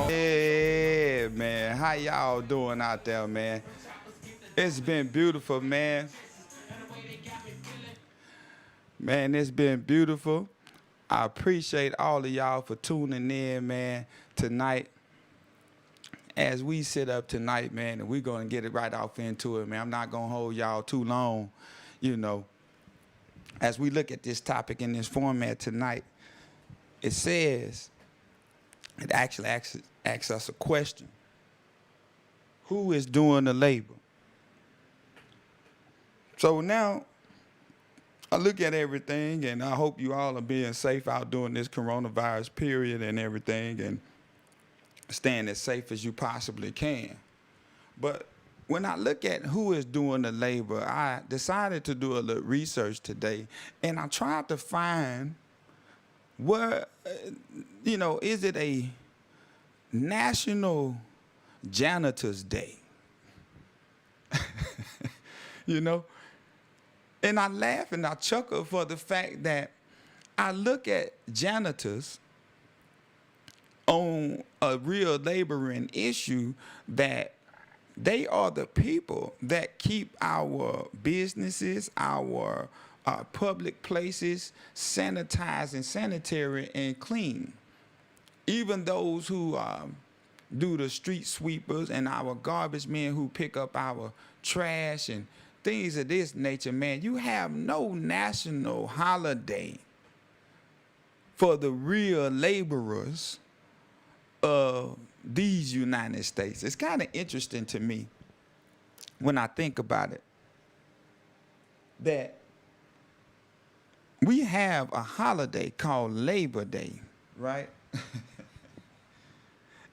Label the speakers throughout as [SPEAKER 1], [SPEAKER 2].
[SPEAKER 1] Yeah, man. How y'all doing out there, man? It's been beautiful, man. Man, it's been beautiful. I appreciate all of y'all for tuning in, man, tonight. As we sit up tonight, man, and we're going to get it right off into it, man. I'm not going to hold y'all too long, you know. As we look at this topic in this format tonight, it says, it actually asks us a question. Who is doing the labor? So now I look at everything, and I hope you all are being safe out during this coronavirus period and everything, and staying as safe as you possibly can. But when I look at who is doing the labor, I decided to do a little research today, and I tried to find where, is it a National Janitors Day? you know? And I laugh and I chuckle for the fact that I look at janitors on a real laboring issue that they are the people that keep our businesses, our public places sanitized and sanitary and clean. Even those who do the street sweepers and our garbage men who pick up our trash and things of this nature, man, you have no national holiday for the real laborers of these United States. It's kind of interesting to me when I think about it that we have a holiday called Labor Day, right?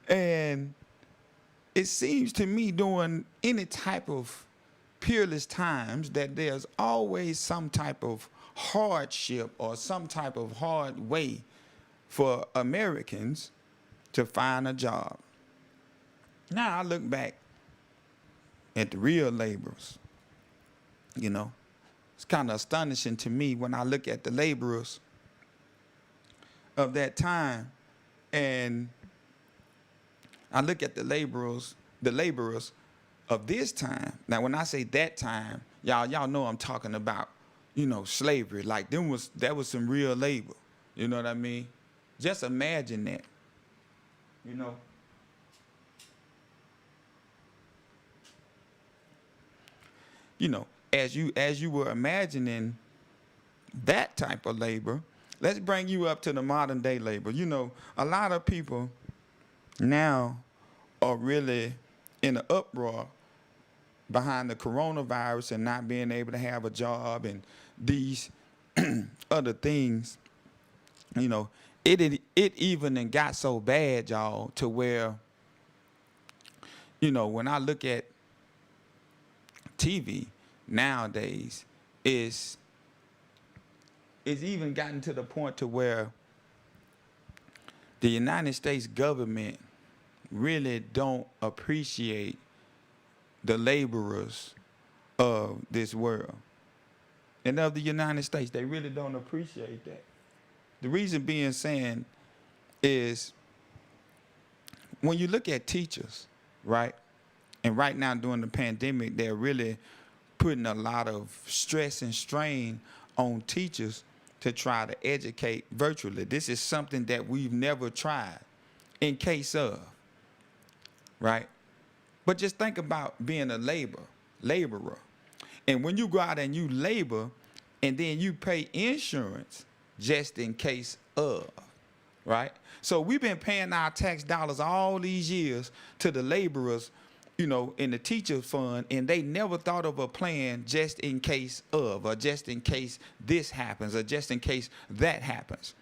[SPEAKER 1] And it seems to me during any type of peerless times that there's always some type of hardship or some type of hard way for Americans to find a job. Now I look back at the real laborers, it's kind of astonishing to me when I look at the laborers of that time, and I look at the laborers of this time. Now, when I say that time, y'all know I'm talking about, slavery. Like that was some real labor. You know what I mean? Just imagine that. As you were imagining that type of labor, let's bring you up to the modern day labor. A lot of people now are really in an uproar behind the coronavirus and not being able to have a job and these other things. It even got so bad, y'all, to where, when I look at TV nowadays, it's even gotten to the point to where the United States government really don't appreciate the laborers of this world and of the United States. They really don't appreciate that. The reason being saying is when you look at teachers, right? And right now during the pandemic, they're really putting a lot of stress and strain on teachers to try to educate virtually. This is something that we've never tried in case of, right? But just think about being a laborer. And when you go out and you labor and then you pay insurance just in case of, right? So we've been paying our tax dollars all these years to the laborers, in the teacher fund, and they never thought of a plan just in case of, or just in case this happens, or just in case that happens.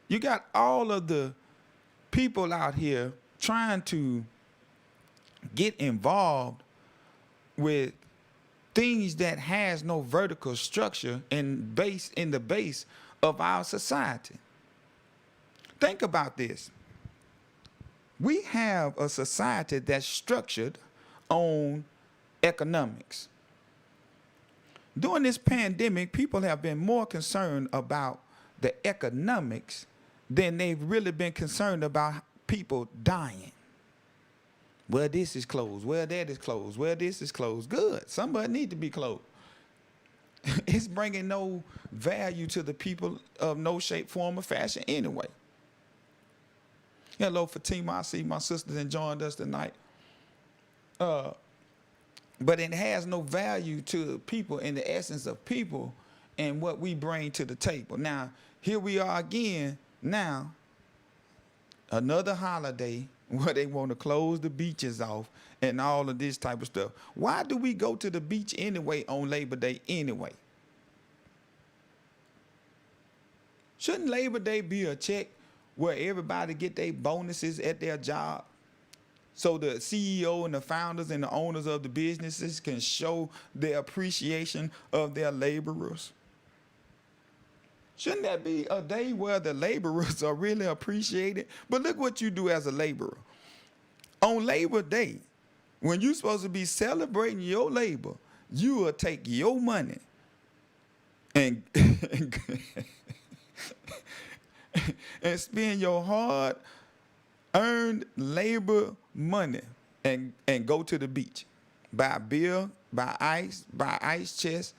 [SPEAKER 1] You got all of the people out here trying to get involved with things that has no vertical structure and base in the base of our society. Think about this. We have a society that's structured on economics. During this pandemic, people have been more concerned about the economics than they've really been concerned about people dying. Well, this is closed. Well, that is closed. Well, this is closed. Good. Somebody need to be closed. It's bringing no value to the people of no shape, form, or fashion anyway. Hello, Fatima. I see my sisters enjoying us tonight. But it has no value to people in the essence of people and what we bring to the table. Now, here we are again. Now, another holiday where they want to close the beaches off and all of this type of stuff. Why do we go to the beach anyway on Labor Day anyway? Shouldn't Labor Day be a check where everybody get their bonuses at their job? So the CEO and the founders and the owners of the businesses can show their appreciation of their laborers. Shouldn't that be a day where the laborers are really appreciated? But look what you do as a laborer. On Labor Day, when you're supposed to be celebrating your labor, you will take your money and, and spend your hard-earned labor money and go to the beach. Buy beer, buy ice chest,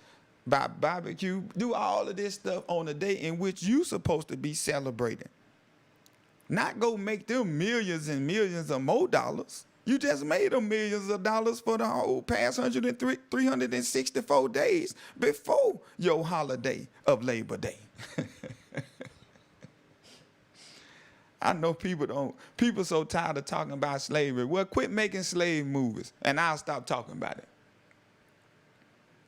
[SPEAKER 1] buy barbecue, do all of this stuff on a day in which you're supposed to be celebrating. Not go make them millions and millions of more dollars. You just made them millions of dollars for the whole past 364 days before your holiday of Labor Day. I know people so tired of talking about slavery. Well, quit making slave movies and I'll stop talking about it.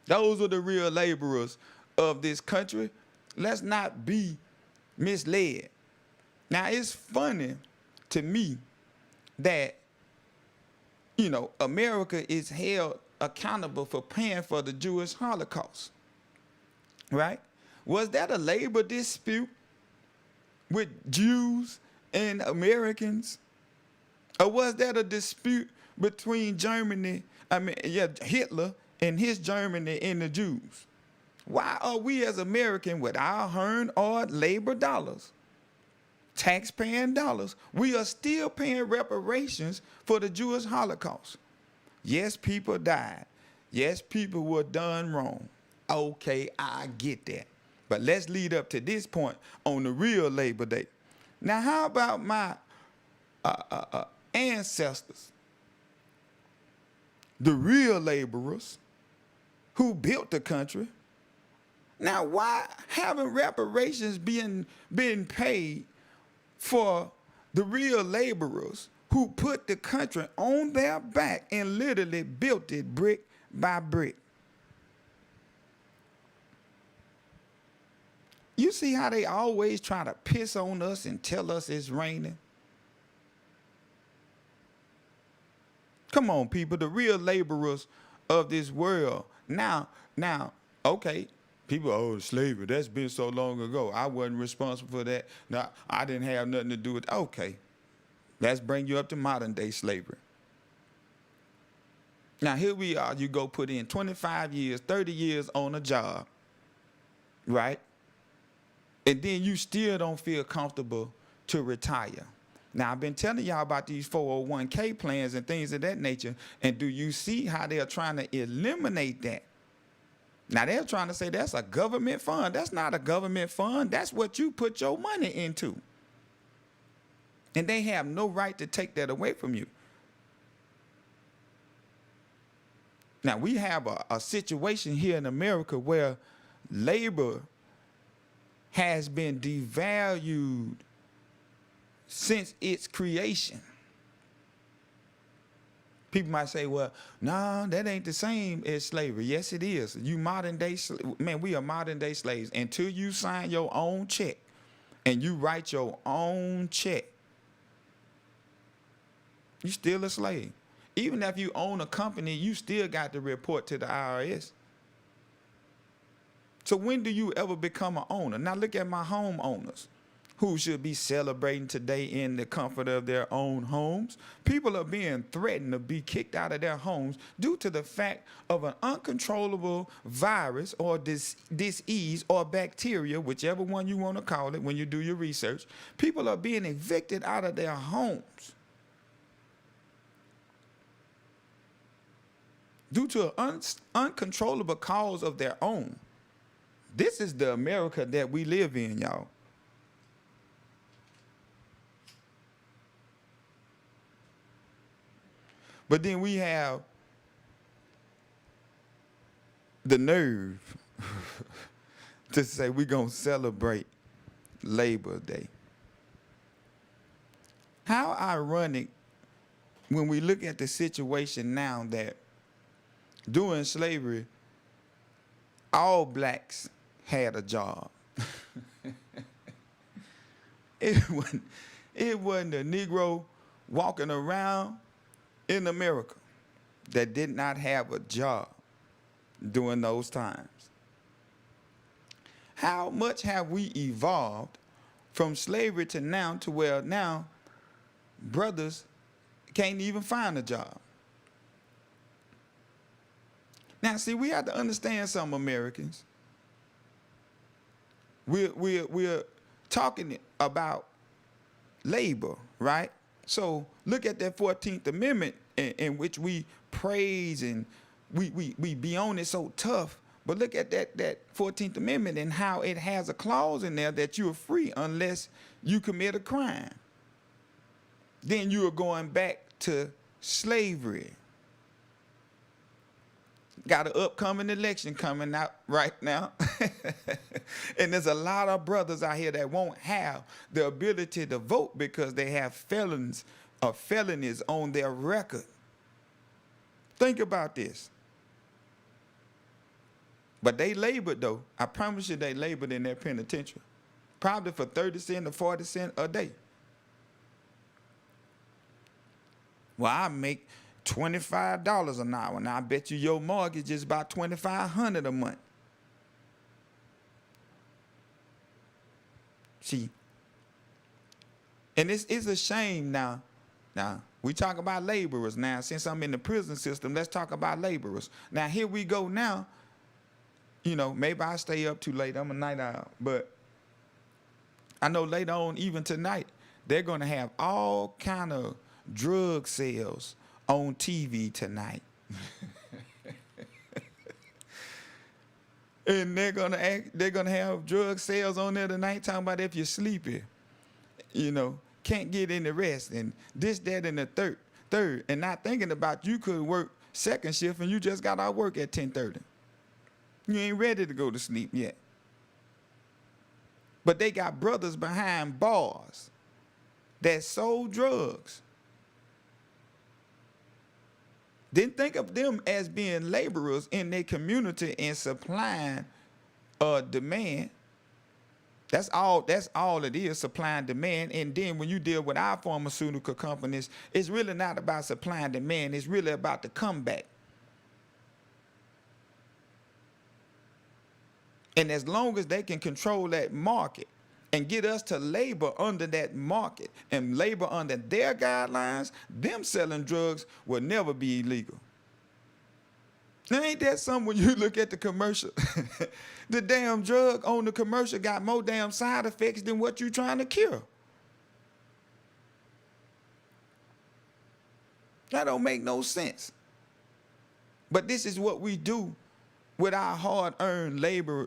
[SPEAKER 1] Those are the real laborers of this country. Let's not be misled. Now, it's funny to me that, America is held accountable for paying for the Jewish Holocaust, right? Was that a labor dispute with Jews and Americans? Or was that a dispute between Hitler and his Germany and the Jews? Why are we as Americans with our hard-earned labor dollars, tax-paying dollars, we are still paying reparations for the Jewish Holocaust? Yes, people died. Yes, people were done wrong. Okay, I get that. But let's lead up to this point on the real Labor Day. Now, how about my ancestors, the real laborers who built the country? Now, why haven't reparations been paid for the real laborers who put the country on their back and literally built it brick by brick? You see how they always try to piss on us and tell us it's raining? Come on, people, the real laborers of this world. Now, okay, people, slavery, that's been so long ago. I wasn't responsible for that. No, I didn't have nothing to do with it. Okay, let's bring you up to modern day slavery. Now, here we are. You go put in 25 years, 30 years on a job, right? And then you still don't feel comfortable to retire. Now, I've been telling y'all about these 401k plans and things of that nature. And do you see how they're trying to eliminate that? Now, they're trying to say that's a government fund. That's not a government fund. That's what you put your money into. And they have no right to take that away from you. Now, we have a situation here in America where labor has been devalued since its creation. People might say, well, no, that ain't the same as slavery. Yes, it is. You modern day, we are modern day slaves. Until you sign your own check and you write your own check, you're still a slave. Even if you own a company, you still got to report to the IRS. So when do you ever become an owner? Now look at my homeowners who should be celebrating today in the comfort of their own homes. People are being threatened to be kicked out of their homes due to the fact of an uncontrollable virus or disease or bacteria, whichever one you want to call it when you do your research. People are being evicted out of their homes due to an uncontrollable cause of their own. This is the America that we live in, y'all. But then we have the nerve to say we're going to celebrate Labor Day. How ironic when we look at the situation now that during slavery, all blacks had a job. It wasn't a Negro walking around in America that did not have a job during those times. How much have we evolved from slavery to now to where now brothers can't even find a job? Now, see, we have to understand some Americans. We're talking about labor, right? So look at that 14th Amendment in which we praise and we be on it so tough. But look at that 14th Amendment and how it has a clause in there that you're free unless you commit a crime. Then you are going back to slavery. Got an upcoming election coming out right now. And there's a lot of brothers out here that won't have the ability to vote because they have felonies on their record. Think about this. But they labored, though. I promise you they labored in that penitentiary. Probably for 30 cents or 40 cents a day. Well, I make $25 an hour. Now, I bet you your mortgage is about $2,500 a month. See, and it's a shame now. Now, we talk about laborers now. Since I'm in the prison system, let's talk about laborers. Now, here we go now. You know, maybe I stay up too late. I'm a night owl. But I know later on, even tonight, they're going to have all kind of drug sales on TV tonight. And they're gonna have drug sales on there tonight, talking about if you're sleepy, you know, can't get any rest, and this, that, and the third, and not thinking about you could work second shift and you just got out of work at 10:30. You ain't ready to go to sleep yet. But they got brothers behind bars that sold drugs. Then think of them as being laborers in their community and supplying demand. That's all it is, supply and demand. And then when you deal with our pharmaceutical companies, it's really not about supply and demand. It's really about the comeback. And as long as they can control that market and get us to labor under that market and labor under their guidelines, them selling drugs will never be illegal. Now, ain't that something when you look at the commercial? The damn drug on the commercial got more damn side effects than what you're trying to cure. That don't make no sense. But this is what we do with our hard-earned labor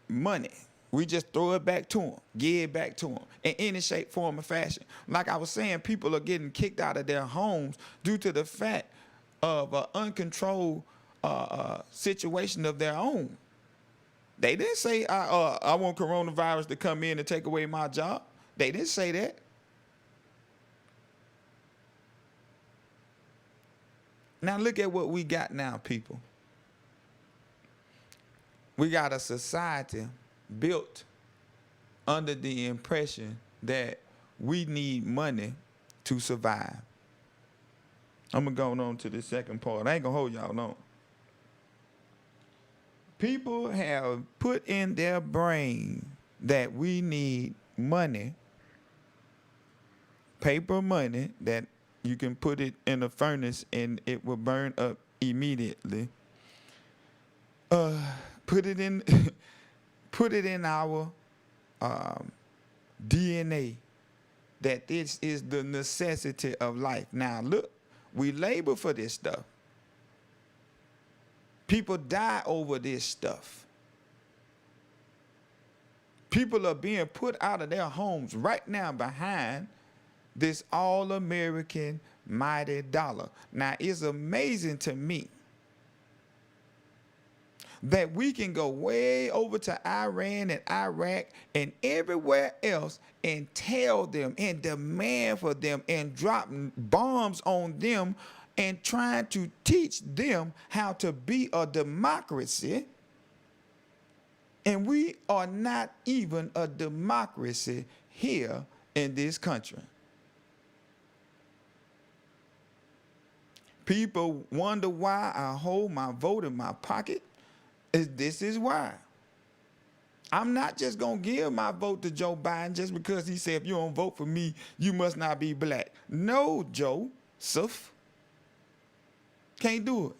[SPEAKER 1] money. We just throw it back to them, give it back to them in any shape, form, or fashion. Like I was saying, people are getting kicked out of their homes due to the fact of an uncontrolled situation of their own. They didn't say, I want coronavirus to come in and take away my job. They didn't say that. Now look at what we got now, people. We got a society built under the impression that we need money to survive. I'm going to go on to the second part. I ain't going to hold y'all long. People have put in their brain that we need money, paper money that you can put it in a furnace and it will burn up immediately. Put it in, put it in our DNA that this is the necessity of life. Now look, we labor for this stuff. People die over this stuff. People are being put out of their homes right now behind this all-American mighty dollar. Now, it's amazing to me that we can go way over to Iran and Iraq and everywhere else and tell them and demand for them and drop bombs on them and trying to teach them how to be a democracy. And we are not even a democracy here in this country. People wonder why I hold my vote in my pocket. This is why. I'm not just going to give my vote to Joe Biden just because he said, if you don't vote for me, you must not be black. No, Joseph. Can't do it.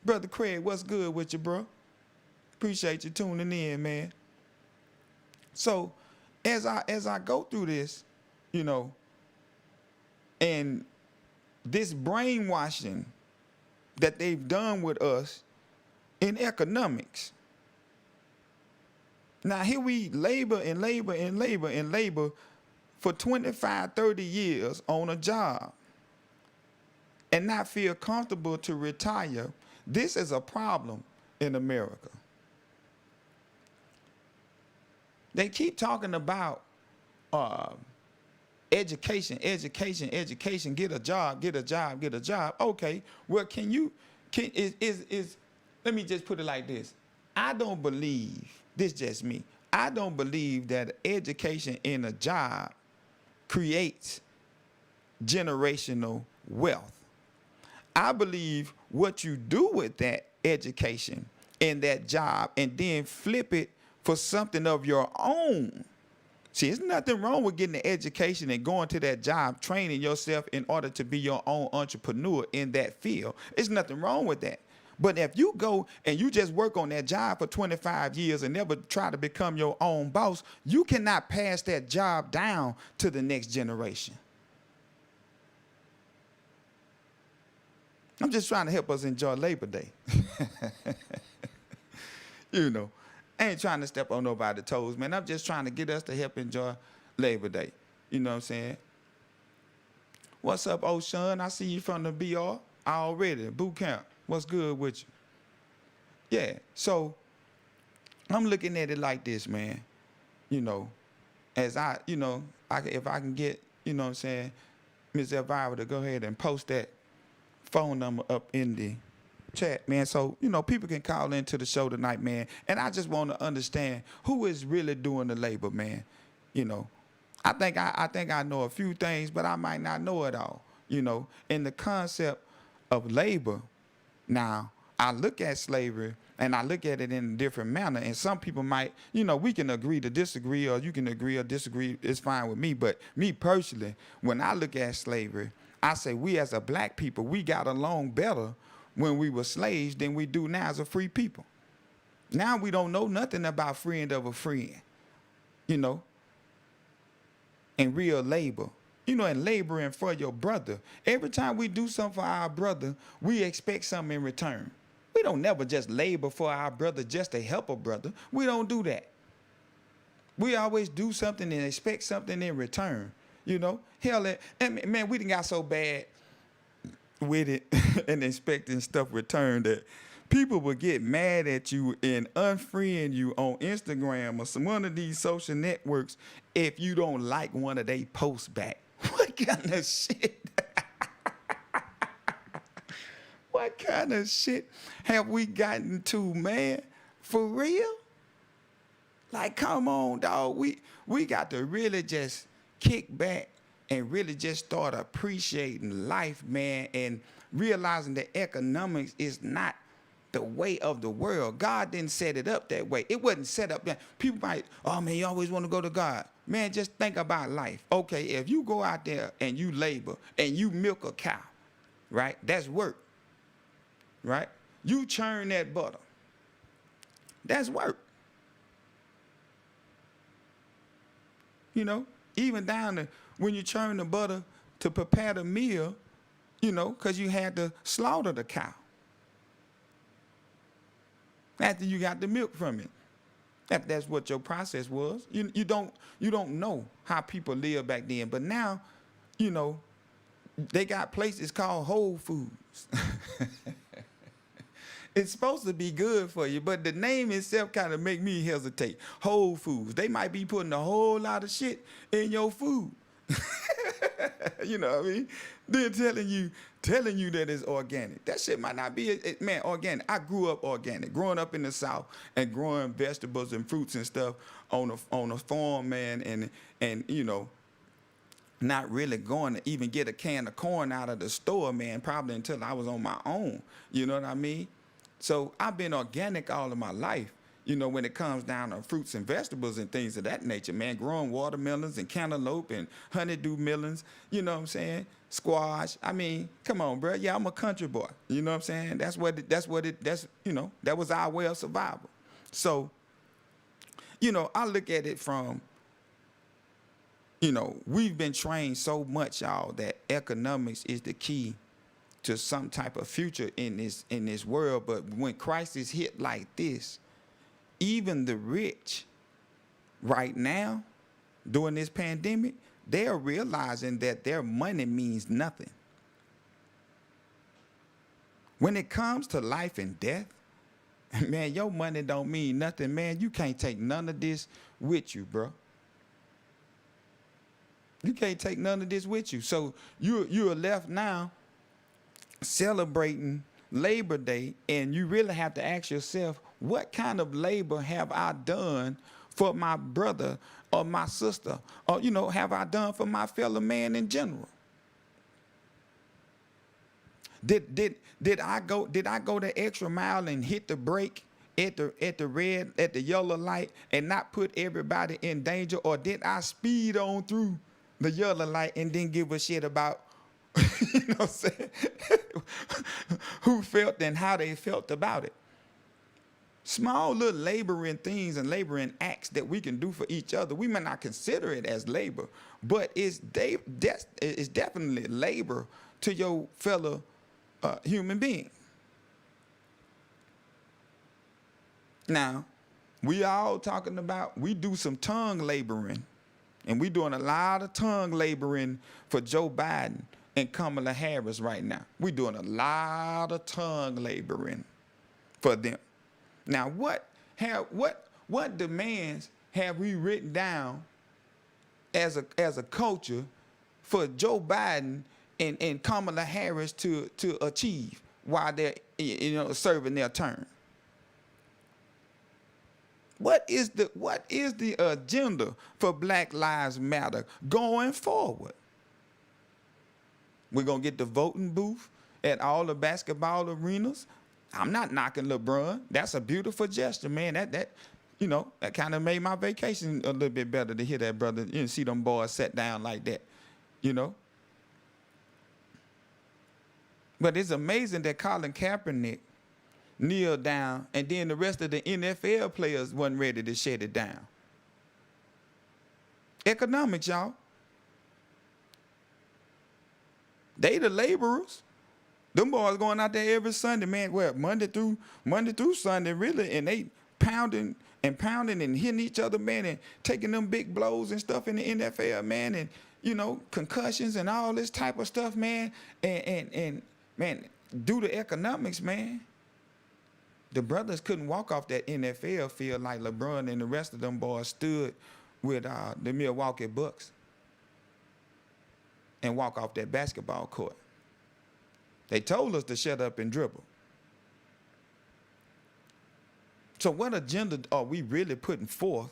[SPEAKER 1] Brother Craig, what's good with you, bro? Appreciate you tuning in, man. So as I go through this, you know, and this brainwashing that they've done with us in economics. Now here we labor and labor and labor and labor for 25, 30 years on a job and not feel comfortable to retire. This is a problem in America. They keep talking about education, education, education, get a job, get a job, get a job. Okay, well, let me just put it like this. I don't believe, this just me, I don't believe that education in a job creates generational wealth. I believe what you do with that education in that job and then flip it for something of your own. See, there's nothing wrong with getting an education and going to that job, training yourself in order to be your own entrepreneur in that field. There's nothing wrong with that. But if you go and you just work on that job for 25 years and never try to become your own boss, you cannot pass that job down to the next generation. I'm just trying to help us enjoy Labor Day. You know, I ain't trying to step on nobody's toes, man. I'm just trying to get us to help enjoy Labor Day. You know what I'm saying? What's up, old Sean? I see you from the BR already, boot camp. What's good with you? Yeah, so I'm looking at it like this, man. You know, as I, you know, if I can get, you know what I'm saying, Ms. Elvira to go ahead and post that phone number up in the chat, man, so, you know, people can call into the show tonight, man. And I just want to understand who is really doing the labor, man. You know, I think I know a few things, but I might not know it all, you know. In the concept of labor, now, I look at slavery and I look at it in a different manner. And some people might, you know, we can agree to disagree, or you can agree or disagree. It's fine with me. But me personally, when I look at slavery, I say we as a black people, we got along better when we were slaves than we do now as a free people. Now we don't know nothing about friend of a friend, you know, and real labor. You know, and laboring for your brother. Every time we do something for our brother, we expect something in return. We don't never just labor for our brother just to help a brother. We don't do that. We always do something and expect something in return. You know, hell, and man, we done got so bad with it and expecting stuff returned that people will get mad at you and unfriend you on Instagram or some one of these social networks if you don't like one of their posts back. What kind of shit? What kind of shit have we gotten to, man? For real? Like, come on, dog. We got to really just kick back and really just start appreciating life, man, and realizing that economics is not the way of the world. God didn't set it up that way. It wasn't set up that. People might, oh man, you always want to go to God. Man, just think about life. Okay, if you go out there and you labor and you milk a cow, right? That's work, right? You churn that butter. That's work. You know, even down to when you churn the butter to prepare the meal, you know, because you had to slaughter the cow after you got the milk from it. That's what your process was. You don't know how people lived back then. But now, you know, they got places called Whole Foods. It's supposed to be good for you, but the name itself kind of make me hesitate. Whole Foods. They might be putting a whole lot of shit in your food. You know what I mean? They're telling you that it's organic. That shit might not be, man, organic. I grew up organic, growing up in the South and growing vegetables and fruits and stuff on a farm, man, and you know, not really going to even get a can of corn out of the store, man, probably until I was on my own. You know what I mean? So I've been organic all of my life, you know, when it comes down to fruits and vegetables and things of that nature, man, growing watermelons and cantaloupe and honeydew melons, you know what I'm saying? Squash. I mean, come on, bro. Yeah, I'm a country boy. You know what I'm saying? That's you know, that was our way of survival. So, you know, I look at it from, you know, we've been trained so much, y'all, that economics is the key to some type of future in this world. But when crisis hit like this, even the rich right now during this pandemic, they're realizing that their money means nothing. When it comes to life and death, man, your money don't mean nothing, man. You can't take none of this with you, bro. You can't take none of this with you. So you're left now celebrating Labor Day, and you really have to ask yourself, what kind of labor have I done for my brother or my sister, or, you know, have I done for my fellow man in general? Did I go the extra mile and hit the brake at the yellow light and not put everybody in danger, or did I speed on through the yellow light and then give a shit about you know what I'm saying? Who felt and how they felt about it? Small little laboring things and laboring acts that we can do for each other. We may not consider it as labor, but it's definitely labor to your fellow human being. Now, we all talking about, we do some tongue laboring, and we doing a lot of tongue laboring for Joe Biden and Kamala Harris right now. We're doing a lot of tongue laboring for them. Now, what demands have we written down as a culture for Joe Biden and Kamala Harris to achieve while they're, you know, serving their term? What is the agenda for Black Lives Matter going forward? We're going to get the voting booth at all the basketball arenas. I'm not knocking LeBron. That's a beautiful gesture, man. That you know, that kind of made my vacation a little bit better to hear that, brother. You know, see them boys sat down like that, you know. But it's amazing that Colin Kaepernick kneeled down, and then the rest of the NFL players wasn't ready to shut it down. Economics, y'all. They the laborers. Them boys going out there every Sunday, man. Well, Monday through Sunday, really, and they pounding and hitting each other, man, and taking them big blows and stuff in the NFL, man, and you know, concussions and all this type of stuff, man. And man, due to economics, man, the brothers couldn't walk off that NFL field like LeBron and the rest of them boys stood with the Milwaukee Bucks and walk off that basketball court. They told us to shut up and dribble. So what agenda are we really putting forth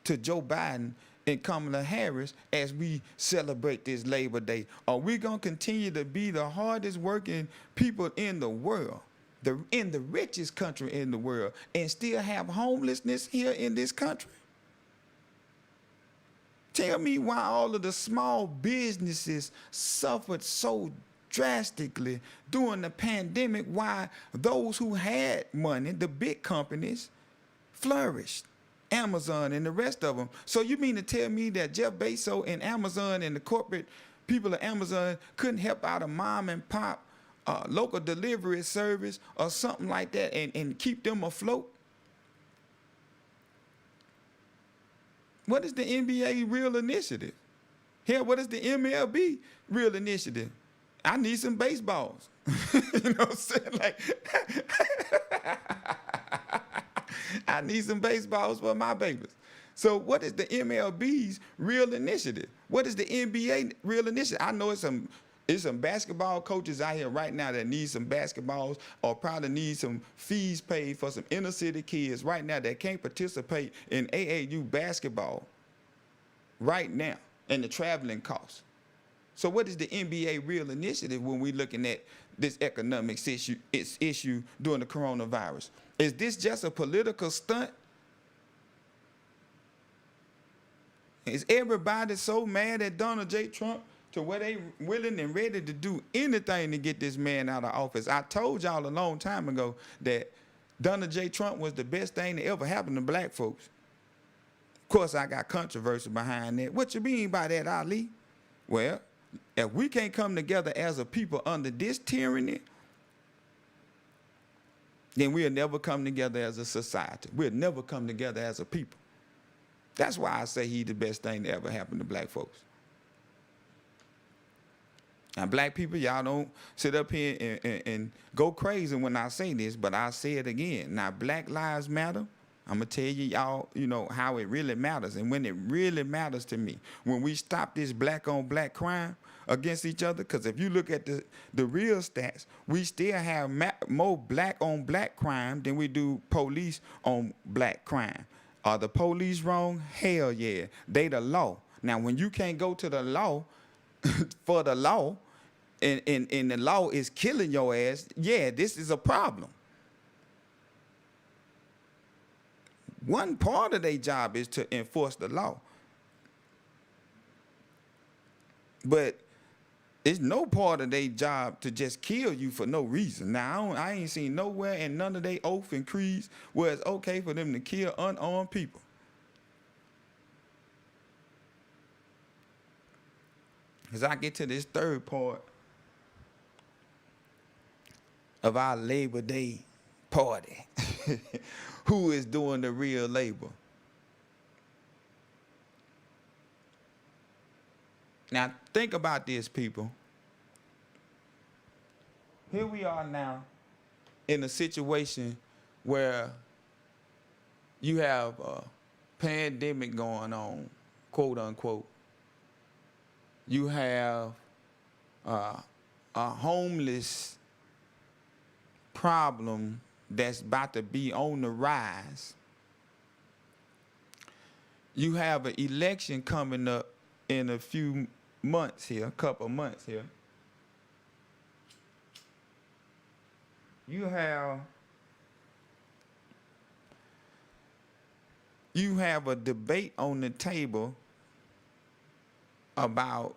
[SPEAKER 1] to Joe Biden and Kamala Harris as we celebrate this Labor Day? Are we going to continue to be the hardest working people in the world in the richest country in the world, and still have homelessness here in this country? Tell me why all of the small businesses suffered so drastically during the pandemic, why those who had money, the big companies, flourished. Amazon and the rest of them. So you mean to tell me that Jeff Bezos and Amazon and the corporate people of Amazon couldn't help out a mom and pop local delivery service or something like that and keep them afloat? What is the NBA real initiative? Hell, what is the MLB real initiative? I need some baseballs. You know what I'm saying? Like, I need some baseballs for my babies. So what is the MLB's real initiative? What is the NBA real initiative? I know it's some basketball coaches out here right now that need some basketballs or probably need some fees paid for some inner city kids right now that can't participate in AAU basketball right now and the traveling costs. So what is the NBA real initiative when we're looking at this economics issue during the coronavirus? Is this just a political stunt? Is everybody so mad at Donald J. Trump to where they willing and ready to do anything to get this man out of office? I told y'all a long time ago that Donald J. Trump was the best thing that ever happened to black folks. Of course, I got controversy behind that. What you mean by that, Ali? Well, if we can't come together as a people under this tyranny, then we'll never come together as a society. We'll never come together as a people. That's why I say he's the best thing that ever happened to black folks. Now, black people, y'all don't sit up here and go crazy when I say this, but I'll say it again. Now, Black Lives Matter. I'm going to tell y'all, how it really matters. And when it really matters to me, when we stop this black-on-black crime against each other, because if you look at the real stats, we still have more black-on-black crime than we do police-on-black crime. Are the police wrong? Hell yeah. They the law. Now, when you can't go to the law for the law, and the law is killing your ass, yeah, this is a problem. One part of their job is to enforce the law. But it's no part of their job to just kill you for no reason. Now, I ain't seen nowhere in none of their oaths and creeds where it's okay for them to kill unarmed people. As I get to this third part of our Labor Day party, who is doing the real labor? Now, think about this, people. Here we are now in a situation where you have a pandemic going on, quote unquote. You have a homeless problem that's about to be on the rise. You have an election coming up in a few months here, a couple months here. You have a debate on the table about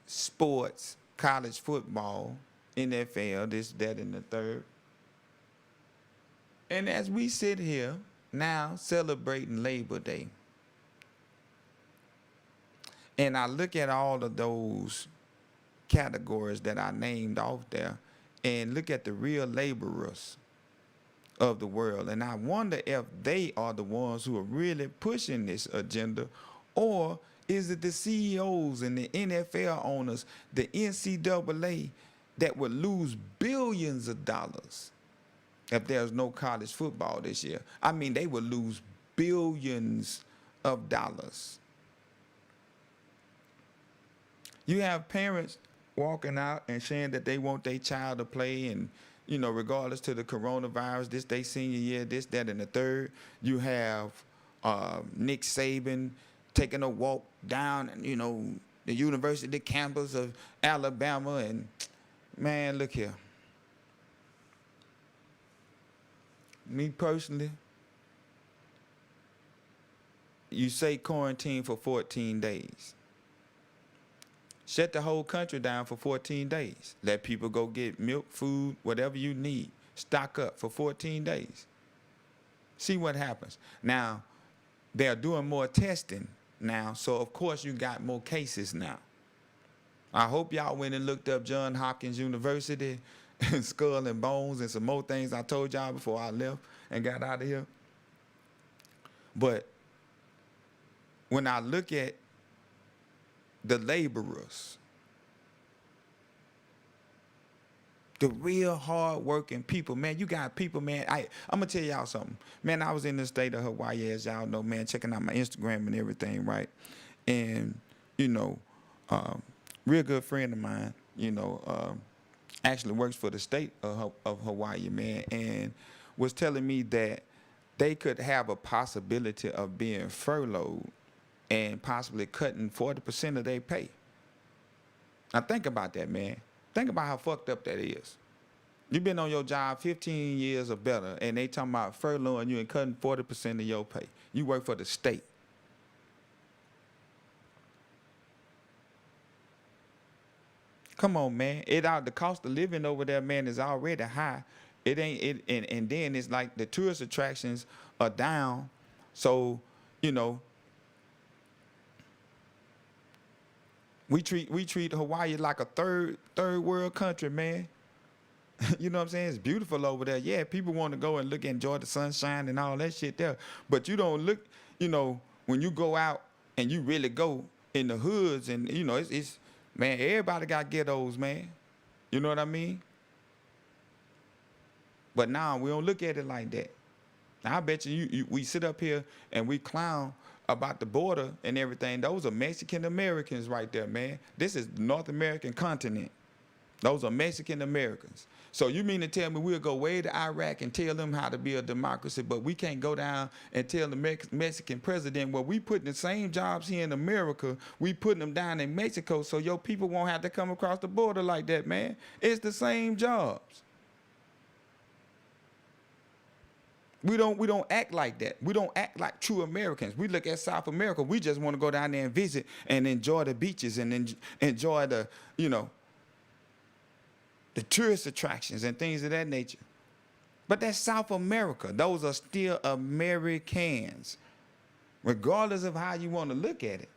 [SPEAKER 1] sports, college football, NFL, this, that, and the third. And as we sit here now celebrating Labor Day, and I look at all of those categories that I named off there and look at the real laborers of the world, and I wonder if they are the ones who are really pushing this agenda, or is it the CEOs and the NFL owners, the NCAA, that would lose billions of dollars if there's no college football this year? I mean, they would lose billions of dollars. You have parents walking out and saying that they want their child to play, and, regardless to the coronavirus, this their senior year, this, that, and the third. You have Nick Saban taking a walk down, the university campus of Alabama, and man, look here. me personally, you say quarantine for 14 days. Shut the whole country down for 14 days. Let people go get milk, food, whatever you need. Stock up for 14 days. See what happens. Now, they're doing more testing now, so of course you got more cases now. I hope y'all went and looked up Johns Hopkins University and Skull and Bones and some more things I told y'all before I left and got out of here. But when I look at the laborers, the real hard-working people, man, you got people, man. I'm gonna tell y'all something, man. I was in the state of Hawaii, as y'all know, man, checking out my Instagram and everything, right? And you know, real good friend of mine, you know, actually works for the state of Hawaii, man, and was telling me that they could have a possibility of being furloughed and possibly cutting 40% of their pay. Now think about that, man. Think about how fucked up that is. You've been on your job 15 years or better, and they talking about furloughing you and cutting 40% of your pay. You work for the state. Come on, man. The cost of living over there, man, is already high. It ain't it, and then it's like the tourist attractions are down. So, you know, we treat Hawaii like a third world country, man. You know what I'm saying? It's beautiful over there. Yeah, people want to go and look and enjoy the sunshine and all that shit there. But you don't look, you know, when you go out and you really go in the hoods and, you know, it's man, everybody got ghettos, man. You know what I mean? But now we don't look at it like that. Now, I bet you we sit up here and we clown about the border and everything. Those are Mexican Americans right there, man. This is the North American continent. Those are Mexican Americans. So you mean to tell me we'll go way to Iraq and tell them how to be a democracy, but we can't go down and tell the Mexican president, well, we putting the same jobs here in America, we putting them down in Mexico so your people won't have to come across the border like that, man. It's the same jobs. We don't act like that. We don't act like true Americans. We look at South America. We just want to go down there and visit and enjoy the beaches and enjoy the, you know, the tourist attractions and things of that nature. But that's South America. Those are still Americans, regardless of how you want to look at it.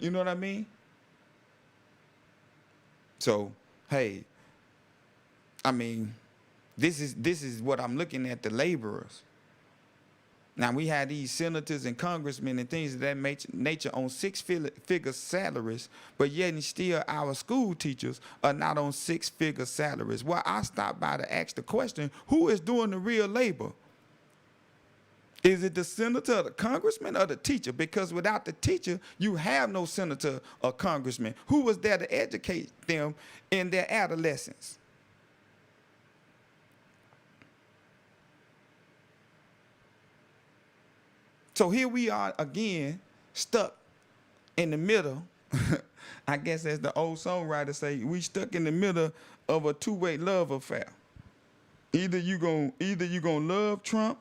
[SPEAKER 1] You know what I mean? So, hey, I mean, this is what I'm looking at, the laborers. Now, we had these senators and congressmen and things of that nature on six-figure salaries, but yet and still our school teachers are not on six-figure salaries. Well, I stopped by to ask the question, who is doing the real labor? Is it the senator or the congressman or the teacher? Because without the teacher, you have no senator or congressman. Who was there to educate them in their adolescence? So here we are again, stuck in the middle. I guess as the old songwriter say, we stuck in the middle of a two-way love affair. Either you gonna love Trump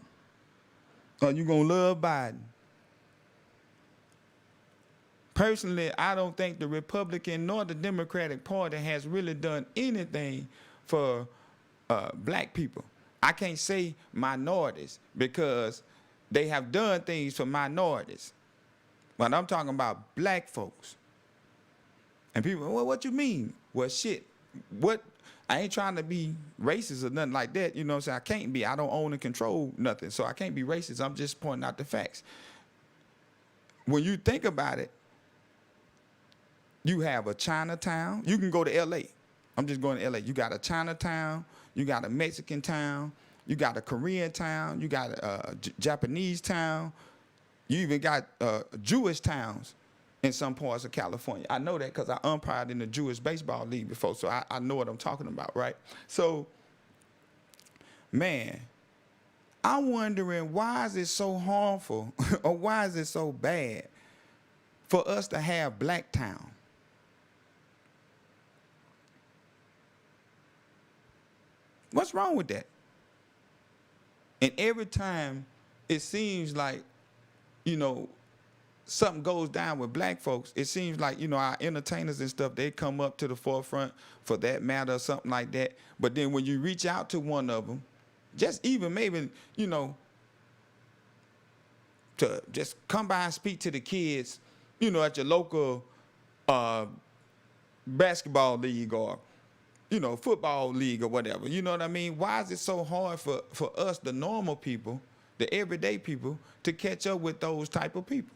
[SPEAKER 1] or you gonna love Biden. Personally, I don't think the Republican nor the Democratic Party has really done anything for black people. I can't say minorities because they have done things for minorities. But I'm talking about black folks. And people, well, what you mean? Well, shit, what? I ain't trying to be racist or nothing like that. You know what I'm saying? I can't be. I don't own and control nothing. So I can't be racist. I'm just pointing out the facts. When you think about it, you have a Chinatown. You can go to L.A. I'm just going to L.A. You got a Chinatown. You got a Mexican town. You got a Korean town. You got a Japanese town. You even got Jewish towns in some parts of California. I know that because I umpired in the Jewish baseball league before, so I know what I'm talking about, right? So, man, I'm wondering why is it so harmful or why is it so bad for us to have Black Town? What's wrong with that? And every time it seems like, you know, something goes down with black folks, it seems like, you know, our entertainers and stuff, they come up to the forefront for that matter or something like that. But then when you reach out to one of them, just even maybe, you know, to just come by and speak to the kids, you know, at your local basketball league or, you know, football league or whatever. You know what I mean? Why is it so hard for us, the normal people, the everyday people, to catch up with those type of people?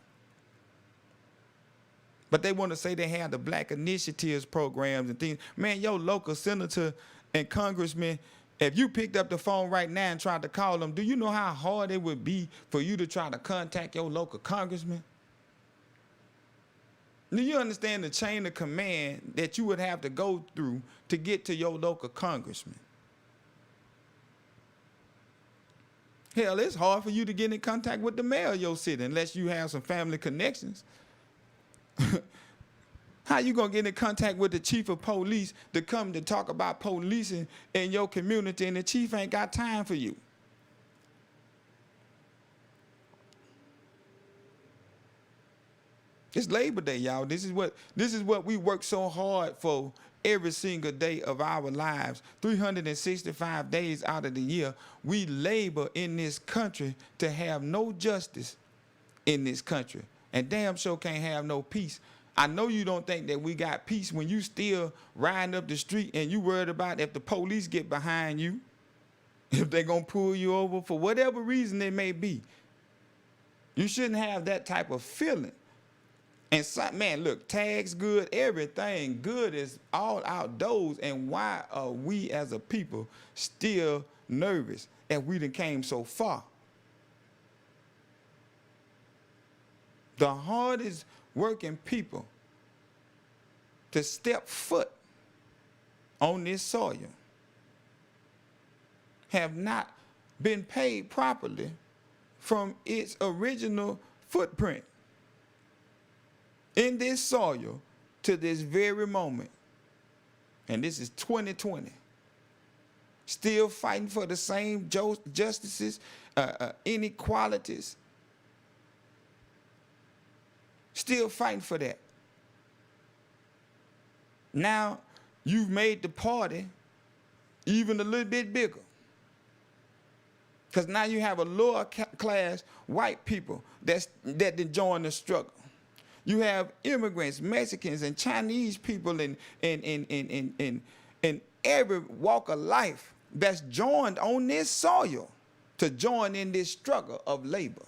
[SPEAKER 1] But they want to say they have the Black Initiatives programs and things. Man, your local senator and congressman, if you picked up the phone right now and tried to call them, do you know how hard it would be for you to try to contact your local congressman? Do you understand the chain of command that you would have to go through to get to your local congressman? Hell, it's hard for you to get in contact with the mayor of your city unless you have some family connections. How you gonna get in contact with the chief of police to come to talk about policing in your community and the chief ain't got time for you? It's Labor Day, y'all. This is what we work so hard for every single day of our lives. 365 days out of the year, we labor in this country to have no justice in this country. And damn sure can't have no peace. I know you don't think that we got peace when you still riding up the street and you worried about if the police get behind you, if they're going to pull you over for whatever reason it may be. You shouldn't have that type of feeling. And man, look, tags good, everything good is all outdoors. And why are we as a people still nervous if we done came so far? The hardest working people to step foot on this soil have not been paid properly from its original footprint in this soil to this very moment. And this is 2020. Still fighting for the same justices, inequalities. Still fighting for that. Now you've made the party even a little bit bigger. Because now you have a lower class white people that join the struggle. You have immigrants, Mexicans, and Chinese people in every walk of life that's joined on this soil to join in this struggle of labor.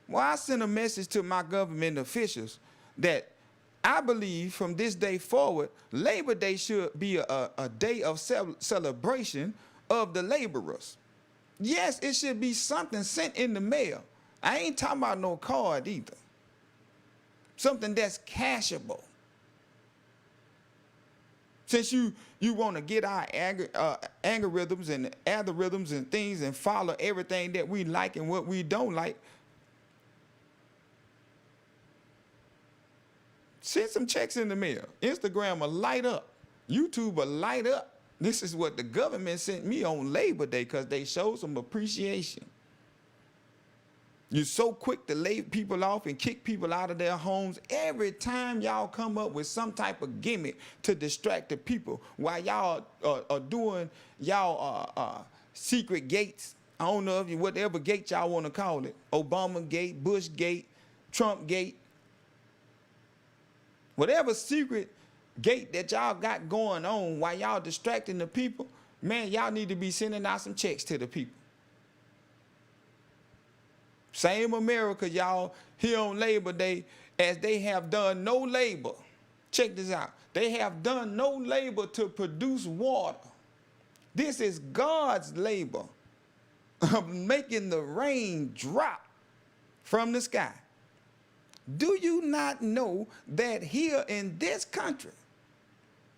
[SPEAKER 1] Well, I send a message to my government officials that I believe from this day forward, Labor Day should be a day of celebration of the laborers. Yes, it should be something sent in the mail. I ain't talking about no card either. Something that's cashable. Since you want to get our algorithms and algorithms and things and follow everything that we like and what we don't like, send some checks in the mail. Instagram will light up. YouTube will light up. This is what the government sent me on Labor Day because they showed some appreciation. You're so quick to lay people off and kick people out of their homes every time y'all come up with some type of gimmick to distract the people while y'all are doing y'all secret gates. I don't know if whatever gate y'all want to call it. Obama gate, Bush gate, Trump gate. Whatever secret gate that y'all got going on while y'all distracting the people, man, y'all need to be sending out some checks to the people. Same America, y'all, here on Labor Day, as they have done no labor. Check this out. They have done no labor to produce water. This is God's labor of making the rain drop from the sky. Do you not know that here in this country,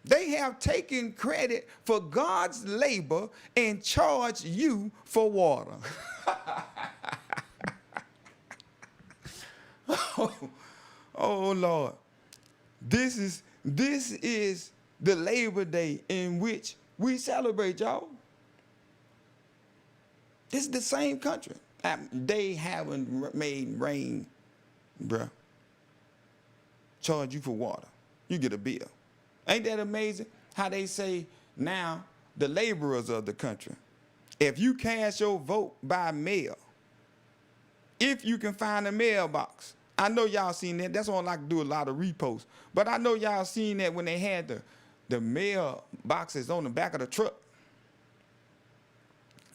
[SPEAKER 1] they have taken credit for God's labor and charged you for water? Oh Lord, this is the Labor Day in which we celebrate, y'all. This is the same country. They haven't made rain, bruh. Charge you for water. You get a bill. Ain't that amazing? How they say now the laborers of the country. If you cast your vote by mail, if you can find a mailbox. I know y'all seen that. That's why I like to do a lot of reposts. But I know y'all seen that when they had the mail boxes on the back of the truck,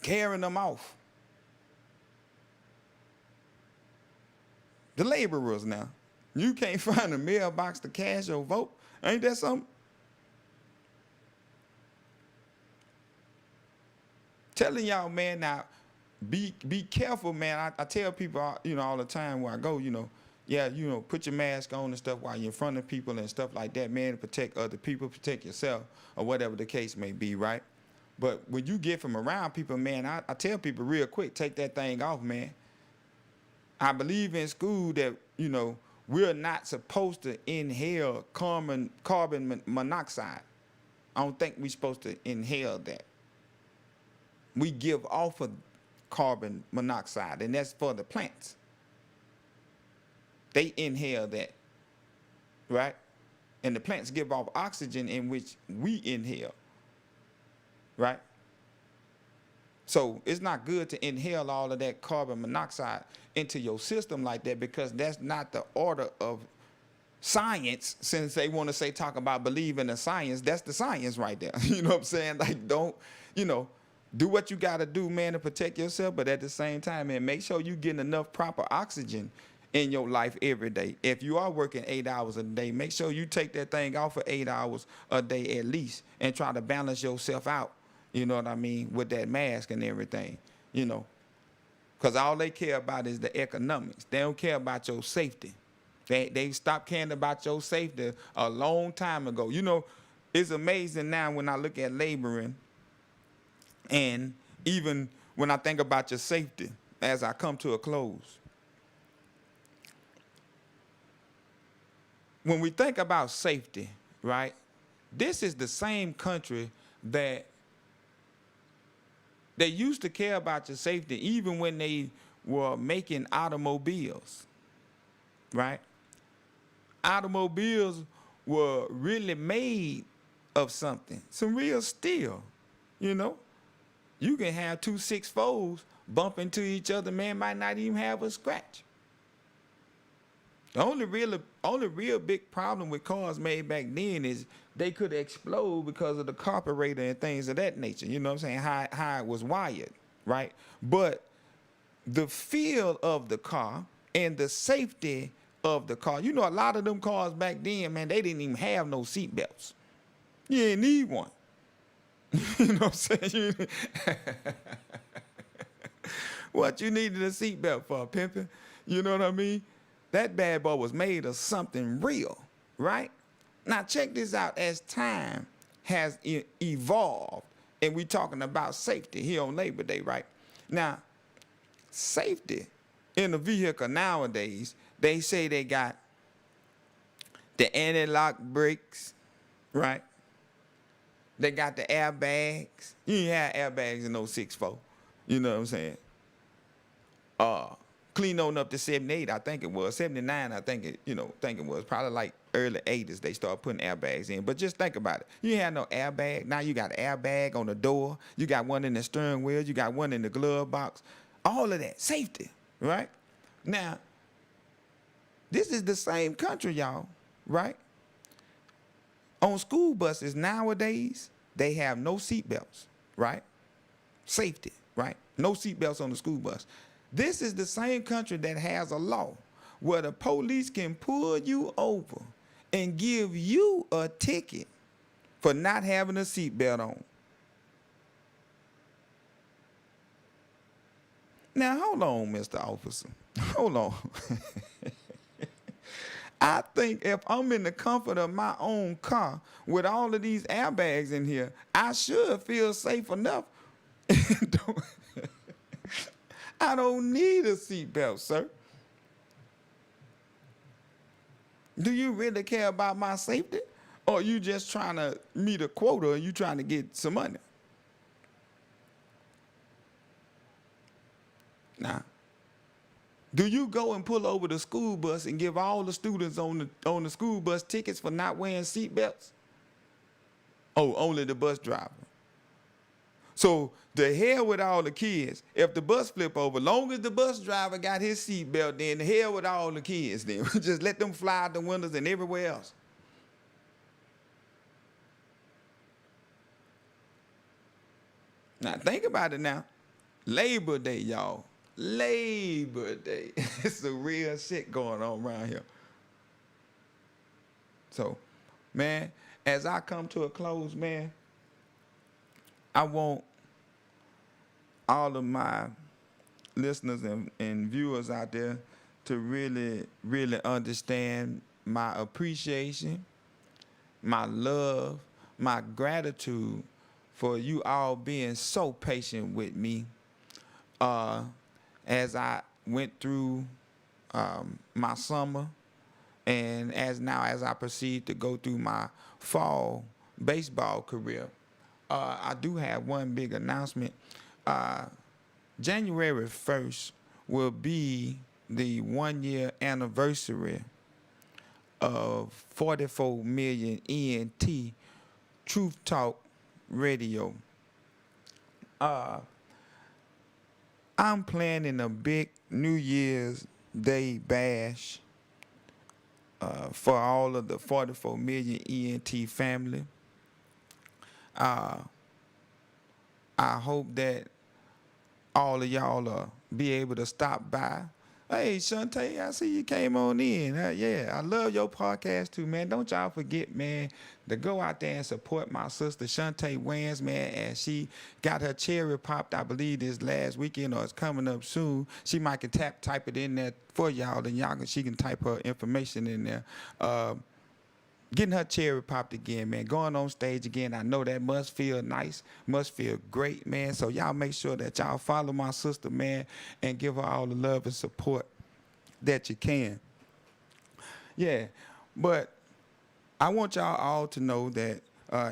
[SPEAKER 1] carrying them off. The laborers now. You can't find a mailbox to cast your vote. Ain't that something? Telling y'all, man, now, be careful, man. I tell people, all the time where I go, put your mask on and stuff while you're in front of people and stuff like that, man, to protect other people, protect yourself, or whatever the case may be, right? But when you get from around people, man, I tell people real quick, take that thing off, man. I believe in school that, we're not supposed to inhale carbon monoxide. I don't think we're supposed to inhale that. We give off of carbon monoxide, and that's for the plants. They inhale that, right? And the plants give off oxygen in which we inhale, right? So it's not good to inhale all of that carbon monoxide into your system like that, because that's not the order of science. Since they want to talk about believe in the science, that's the science right there. You know what I'm saying? Like, don't, do what you got to do, man, to protect yourself. But at the same time, man, make sure you're getting enough proper oxygen in your life every day. If you are working 8 hours a day, make sure you take that thing off for 8 hours a day at least, and try to balance yourself out. You know what I mean? With that mask and everything, because all they care about is the economics. They don't care about your safety. They stopped caring about your safety a long time ago. It's amazing now when I look at laboring, and even when I think about your safety as I come to a close. When we think about safety, right, this is the same country that they used to care about your safety even when they were making automobiles, right? Automobiles were really made of something, some real steel, You can have 2 6-4s bump into each other, man, might not even have a scratch. The only real big problem with cars made back then is they could explode because of the carburetor and things of that nature. You know what I'm saying? How it was wired, right? But the feel of the car and the safety of the car. A lot of them cars back then, man, they didn't even have no seat belts. You didn't need one. You know what I'm saying? What you needed a seat belt for, pimping? You know what I mean? That bad boy was made of something real, right? Now check this out. As time has evolved, and we're talking about safety here on Labor Day, right? Now, safety in a vehicle nowadays, they say they got the anti-lock brakes, right? They got the airbags. You didn't have airbags in no 6-4. You know what I'm saying? Clean on up to 78, I think it was. 79, I think it was. Probably like early 80s they started putting airbags in. But just think about it. You had no airbag. Now you got an airbag on the door. You got one in the steering wheel. You got one in the glove box. All of that. Safety, right? Now, this is the same country, y'all, right? On school buses nowadays, they have no seat belts, right? Safety, right? No seat belts on the school bus. This is the same country that has a law where the police can pull you over and give you a ticket for not having a seatbelt on. Now, hold on, Mr. Officer. Hold on. I think if I'm in the comfort of my own car with all of these airbags in here, I should feel safe enough. I don't need a seatbelt, sir. Do you really care about my safety? Or are you just trying to meet a quota and you trying to get some money? Do you go and pull over the school bus and give all the students on the school bus tickets for not wearing seatbelts? Oh, only the bus driver. So the hell with all the kids. If the bus flip over, long as the bus driver got his seatbelt, then the hell with all the kids. Then just let them fly out the windows and everywhere else. Now think about it now. Labor Day, y'all. Labor Day. It's some real shit going on around here. So, man, as I come to a close, man, I want all of my listeners and viewers out there to really, really understand my appreciation, my love, my gratitude for you all being so patient with me as I went through my summer, and as I proceed to go through my fall baseball career. I do have one big announcement. January 1st will be the 1 year anniversary of 44 million ENT Truth Talk Radio. I'm planning a big New Year's Day bash for all of the 44 million ENT family. I hope that all of y'all be able to stop by. Hey, Shantae, I see you came on in. Yeah, I love your podcast too, man. Don't y'all forget, man, to go out there and support my sister Shantae Wans, man, as she got her cherry popped, I believe, this last weekend or it's coming up soon. She might can type it in there for y'all, and she can type her information in there. Getting her cherry popped again, man. Going on stage again. I know that must feel nice, must feel great, man. So y'all make sure that y'all follow my sister, man, and give her all the love and support that you can. Yeah, but I want y'all all to know that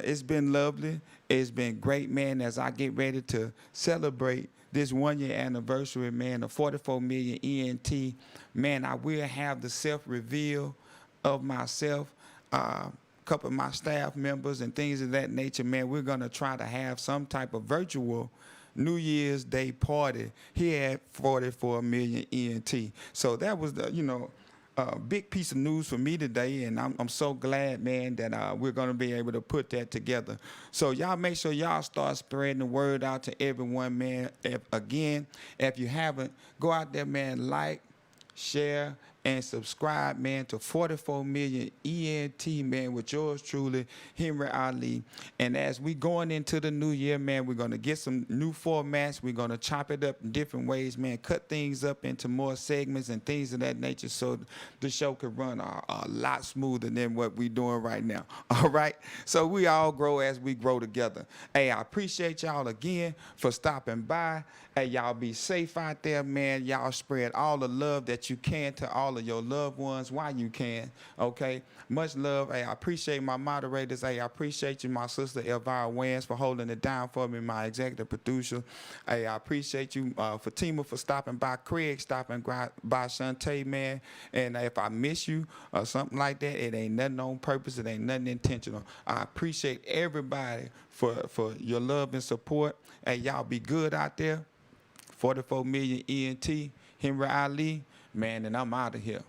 [SPEAKER 1] it's been lovely. It's been great, man, as I get ready to celebrate this 1 year anniversary, man, of 44 million ENT. Man, I will have the self-reveal of myself. A couple of my staff members and things of that nature, man, we're going to try to have some type of virtual New Year's Day party here at 44 million ENT. So that was the, big piece of news for me today, and I'm so glad, man, that we're going to be able to put that together. So y'all make sure y'all start spreading the word out to everyone, man. If you haven't, go out there, man, like, share, and subscribe, man, to 44 million ENT, man, with yours truly, Henry Ali. And as we going into the new year, man, we're going to get some new formats. We're going to chop it up in different ways, man, cut things up into more segments and things of that nature so the show could run a lot smoother than what we're doing right now. All right? So we all grow as we grow together. Hey, I appreciate y'all again for stopping by. Hey, y'all be safe out there, man. Y'all spread all the love that you can to all of your loved ones while you can, okay? Much love. Hey, I appreciate my moderators. Hey, I appreciate you, my sister Elvira Wans, for holding it down for me, my executive producer. Hey, I appreciate you, Fatima, for stopping by, Craig stopping by, Shantae, man. And if I miss you or something like that, it ain't nothing on purpose. It ain't nothing intentional. I appreciate everybody for your love and support. Hey, y'all be good out there. 44 million ENT, Henry Ali, man, and I'm out of here.